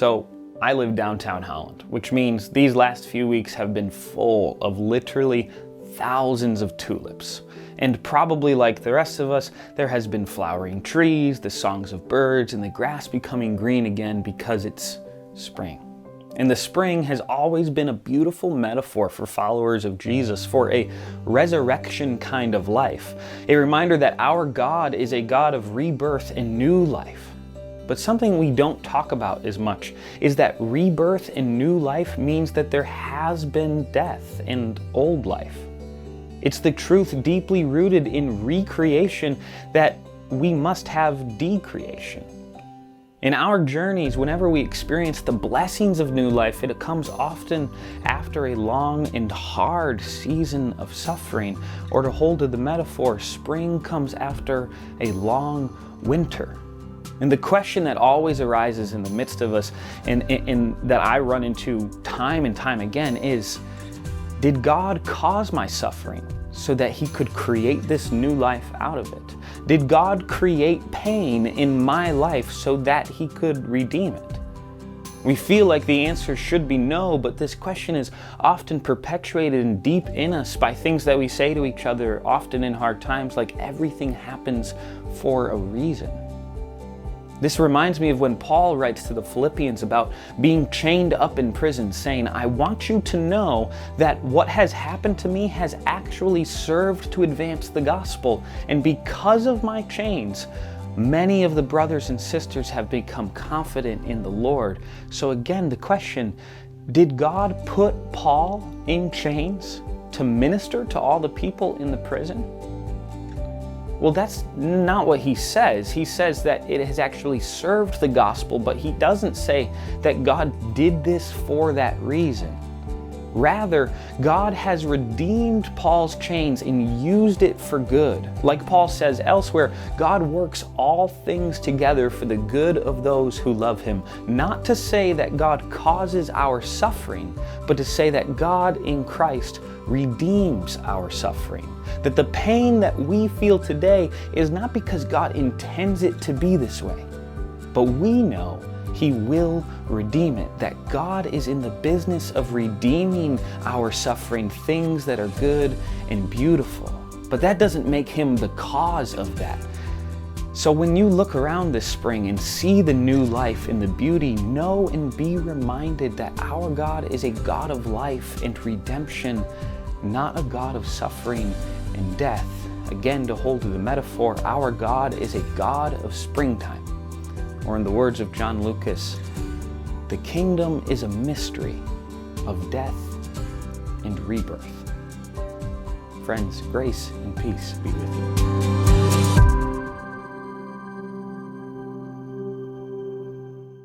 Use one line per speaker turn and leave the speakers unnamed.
So I live downtown Holland, which means these last few weeks have been full of literally thousands of tulips. And probably like the rest of us, there has been flowering trees, the songs of birds, and the grass becoming green again because it's spring. And the spring has always been a beautiful metaphor for followers of Jesus, for a resurrection kind of life, a reminder that our God is a God of rebirth and new life. But something we don't talk about as much is that rebirth and new life means that there has been death and old life. It's the truth deeply rooted in recreation that we must have decreation. In our journeys, whenever we experience the blessings of new life, it comes often after a long and hard season of suffering. Or to hold to the metaphor, spring comes after a long winter. And the question that always arises in the midst of us, and that I run into time and time again, is, did God cause my suffering so that He could create this new life out of it? Did God create pain in my life so that He could redeem it? We feel like the answer should be no, but this question is often perpetuated and deep in us by things that we say to each other, often in hard times, like everything happens for a reason. This reminds me of when Paul writes to the Philippians about being chained up in prison, saying, I want you to know that what has happened to me has actually served to advance the gospel. And because of my chains, many of the brothers and sisters have become confident in the Lord. So again, the question, did God put Paul in chains to minister to all the people in the prison? Well, that's not what he says. He says that it has actually served the gospel, but he doesn't say that God did this for that reason. Rather, God has redeemed Paul's chains and used it for good. Like Paul says elsewhere, God works all things together for the good of those who love Him. Not to say that God causes our suffering, but to say that God in Christ redeems our suffering. That the pain that we feel today is not because God intends it to be this way, but we know He will redeem it, that God is in the business of redeeming our suffering, things that are good and beautiful. But that doesn't make Him the cause of that. So when you look around this spring and see the new life and the beauty, know and be reminded that our God is a God of life and redemption, not a God of suffering and death. Again, to hold to the metaphor, our God is a God of springtime. Or in the words of John Lucas, the kingdom is a mystery of death and rebirth. Friends, grace and peace be with you.